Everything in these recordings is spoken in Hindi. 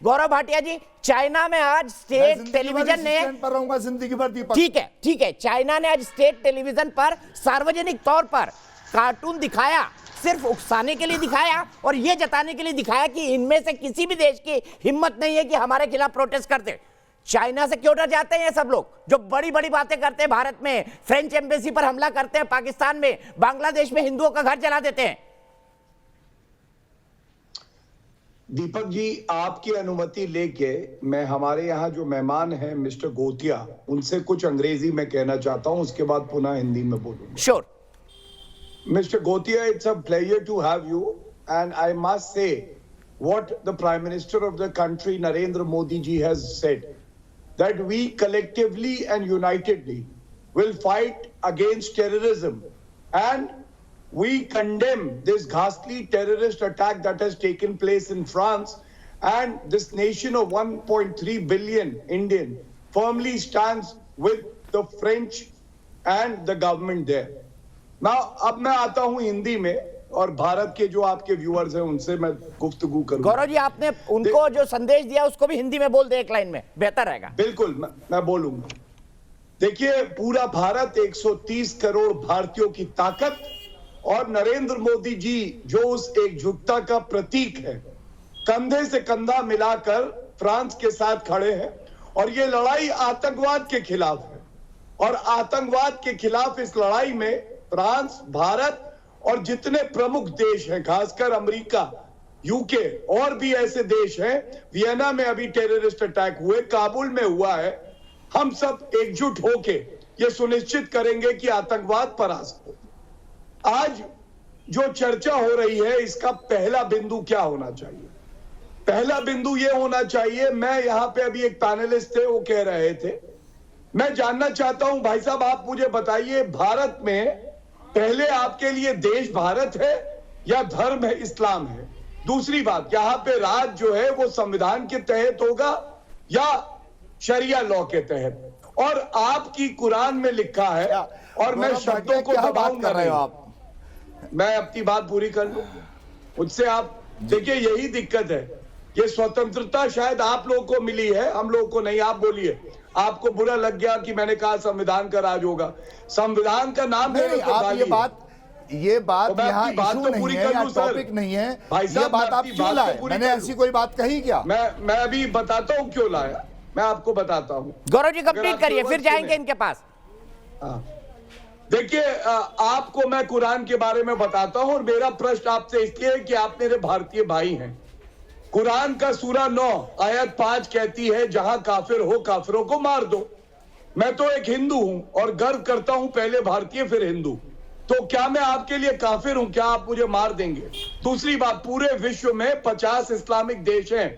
गौरव भाटिया जी, चाइना में आज स्टेट टेलीविजन ने, पर रहूंगा जिंदगी भर दीपक। ठीक है, चाइना ने आज स्टेट टेलीविजन पर सार्वजनिक तौर पर कार्टून दिखाया, सिर्फ उकसाने के लिए दिखाया और यह जताने के लिए दिखाया कि इनमें से किसी भी देश की हिम्मत नहीं है कि हमारे खिलाफ प्रोटेस्ट करते। चाइना से क्यों डर जाते हैं ये सब लोग जो बड़ी बड़ी बातें करते हैं, भारत में फ्रेंच एम्बेसी पर हमला करते हैं, पाकिस्तान में, बांग्लादेश में हिंदुओं का घर जला देते हैं। दीपक जी, आपकी अनुमति लेके मैं हमारे यहाँ जो मेहमान हैं मिस्टर गोतिया, उनसे कुछ अंग्रेजी में कहना चाहता हूँ, उसके बाद पुनः हिंदी में बोलूंगा। Sure. Mr. Gotia, it's a pleasure to have you, and I must say what the Prime Minister of the country, Narendra Modi ji, has said, that we collectively and unitedly will fight against terrorism, and we condemn this ghastly terrorist attack that has taken place in France, and this nation of 1.3 billion Indian firmly stands with the French and the government there. Now, अब मैं आता हूं हिंदी में और भारत के जो आपके व्यूअर्स हैं उनसे मैं गुफ्तगू करूंगा। गौरव जी, आपने उनको जो संदेश दिया उसको भी हिंदी में बोल दे एक लाइन में, बेहतर रहेगा। बिल्कुल, मैं बोलूंगा। देखिए, पूरा भारत 130 करोड़ भारतीयों की ताकत और नरेंद्र मोदी जी जो उस एकजुटता का प्रतीक है, कंधे से कंधा मिलाकर फ्रांस के साथ खड़े हैं और ये लड़ाई आतंकवाद के खिलाफ है। और आतंकवाद के खिलाफ इस लड़ाई में फ्रांस, भारत और जितने प्रमुख देश हैं, खासकर अमेरिका, यूके और भी ऐसे देश हैं, वियना में अभी टेररिस्ट अटैक हुए, काबुल में हुआ है, हम सब एकजुट होके ये सुनिश्चित करेंगे कि आतंकवाद परास्त हो। आज जो चर्चा हो रही है इसका पहला बिंदु क्या होना चाहिए? पहला बिंदु ये होना चाहिए, मैं यहां पे अभी एक पैनलिस्ट थे वो कह रहे थे, मैं जानना चाहता हूं भाई साहब आप मुझे बताइए, भारत में पहले आपके लिए देश भारत है या धर्म है, इस्लाम है? दूसरी बात, यहां पे राज जो है वो संविधान के तहत होगा या शरिया लॉ के तहत? और आपकी कुरान में लिखा है, और मैं शब्दों को दबाऊंगा नहीं, मैं अपनी बात पूरी कर लूं, मुझसे आप देखिए, यही दिक्कत है। ये स्वतंत्रता शायद आप लोगों को मिली है, हम लोगों को नहीं। आप बोलिए, आपको बुरा लग गया कि मैंने कहा संविधान का राज होगा? संविधान का नाम नहीं, आप ये बात यहाँ इशू नहीं है, यहाँ टॉपिक नहीं है भाई साहब, ये बात आप क्यों लाए? मैंने ऐसी कोई बात कही क्या? मैं अभी बताता हूँ क्यों लाया, मैं आपको बताता हूँ। गौरव जी कंप्लीट करिए, फिर जाएंगे इनके पास। देखिए, आपको मैं कुरान के बारे में बताता हूँ और मेरा प्रश्न आपसे इसलिए है कि आप मेरे भारतीय भाई हैं। कुरान का सूरा 9 आयत 5 कहती है, जहां काफिर हो काफिरों को मार दो। मैं तो एक हिंदू हूं और गर्व करता हूं, पहले भारतीय फिर हिंदू, तो क्या मैं आपके लिए काफिर हूं? क्या आप मुझे मार देंगे? दूसरी बात, पूरे विश्व में 50 इस्लामिक देश हैं,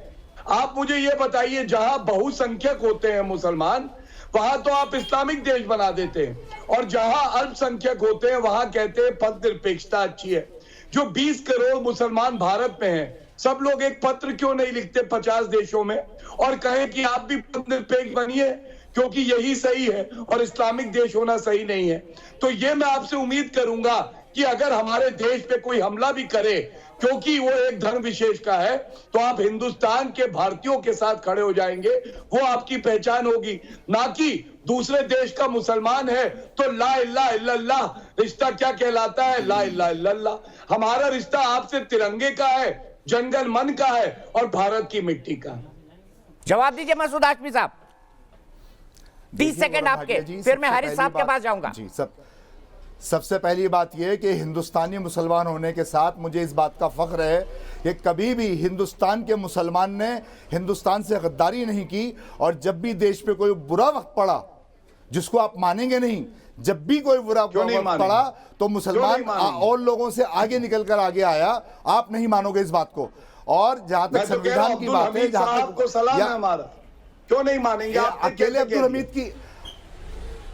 आप मुझे यह बताइए, जहां बहुसंख्यक होते हैं मुसलमान वहां तो आप इस्लामिक देश बना देते हैं, और जहां अल्पसंख्यक होते हैं वहां कहते हैं पथ निरपेक्षता अच्छी है। जो 20 करोड़ मुसलमान भारत में हैं, सब लोग एक पत्र क्यों नहीं लिखते 50 देशों में और कहें कि आप भी पथ निरपेक्ष बनिए, क्योंकि यही सही है और इस्लामिक देश होना सही नहीं है? तो ये मैं आपसे उम्मीद करूंगा कि अगर हमारे देश पे कोई हमला भी करे क्योंकि वो एक धर्म विशेष का है, तो आप हिंदुस्तान के भारतीयों के साथ खड़े हो जाएंगे, वो आपकी पहचान होगी, ना कि दूसरे देश का मुसलमान है तो ला इलाहा इल्लल्लाह। रिश्ता क्या कहलाता है? ला इलाहा इल्लल्लाह। हमारा रिश्ता आपसे तिरंगे का है, जनगण मन का है और भारत की मिट्टी का। जवाब दीजिए मसूद हाशमी साहब, 30 सेकंड आपके, फिर मैं हारिस साहब के पास जाऊंगा। जी, सबसे पहली बात यह है कि हिंदुस्तानी मुसलमान होने के साथ मुझे इस बात का फख्र है कि कभी भी हिंदुस्तान के मुसलमान ने हिंदुस्तान से गद्दारी नहीं की, और जब भी देश पे कोई बुरा वक्त पड़ा, जिसको आप मानेंगे नहीं, जब भी कोई बुरा वक्त पड़ा तो मुसलमान और लोगों से आगे निकलकर आगे आया। आप नहीं मानोगे इस बात को। और जहां तक संविधान की बात है, जहां तक सलाम है हमारा, क्यों नहीं मानेंगे? अकेले अब्दुल हमीद की,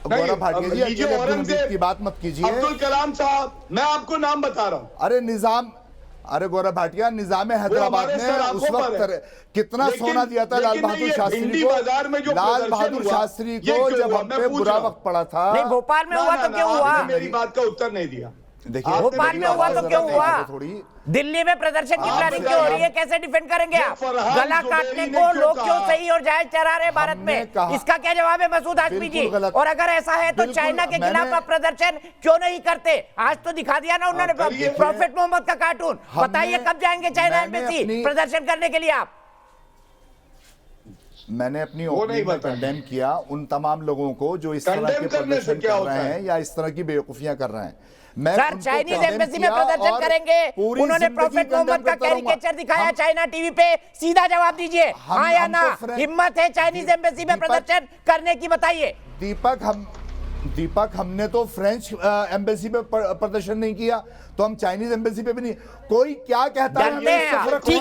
गौरव भाटिया जी, अकेले अब्दुल हमीद की बात मत कीजिए। अब्दुल कलाम साहब, मैं आपको नाम बता रहा हूं। अरे गौरव भाटिया, निजाम हैदराबाद ने उस वक्त कितना सोना दिया था लाल बहादुर शास्त्री को, लाल बहादुर शास्त्री को जब हम पे बुरा वक्त पड़ा था। नहीं, भोपाल में हुआ तो क्यों हुआ? मेरी बात का उत्तर नहीं दिया। देखिए भोपाल में हुआ तो क्यों हुआ? थोड़ी दिल्ली में प्रदर्शन की आप प्लानिंग क्यों हो रही है? कैसे डिफेंड करेंगे आप? गला काटने को लोग क्यों सही और जायज चढ़ा रहे भारत में? इसका क्या जवाब है मसूद हाशमी जी? और अगर ऐसा है तो चाइना के खिलाफ आप प्रदर्शन क्यों नहीं करते? आज तो दिखा दिया ना उन्होंने प्रॉफिट मोहम्मद का कार्टून। बताइए कब जाएंगे चाइना एम्बेसी प्रदर्शन करने के लिए आप? मैंने अपनी वो नहीं ओपनिंग में बताया। कंडेम किया उन तमाम लोगों को जो इस तरह कंडेम के करने से प्रदर्शन क्या कर होता रहे है? हैं या इस तरह की बेवकूफियां कर रहे हैं। मैं सर उनको चाइनीज condemn एम्बेसी में किया प्रदर्शन और करेंगे। पूरी उन्होंने जिंदगी प्रॉफिट condemn मोहम्मद का करता रहूंगा। कैरिकेचर दिखाया हम- चाइना टीवी पे। सीधा जवाब दीजिए, हाँ या ना? हिम्मत है चाइनीज एम्बेसी में दीपक- प्रदर्शन करने की? बताइए। दीपक हमने तो फ्रेंच एम्बेसी पे प्रदर्शन नहीं किया, तो हम चाइनीज एम्बेसी पे भी नहीं। कोई क्या कहता है डरते हैं आप, ठीक है।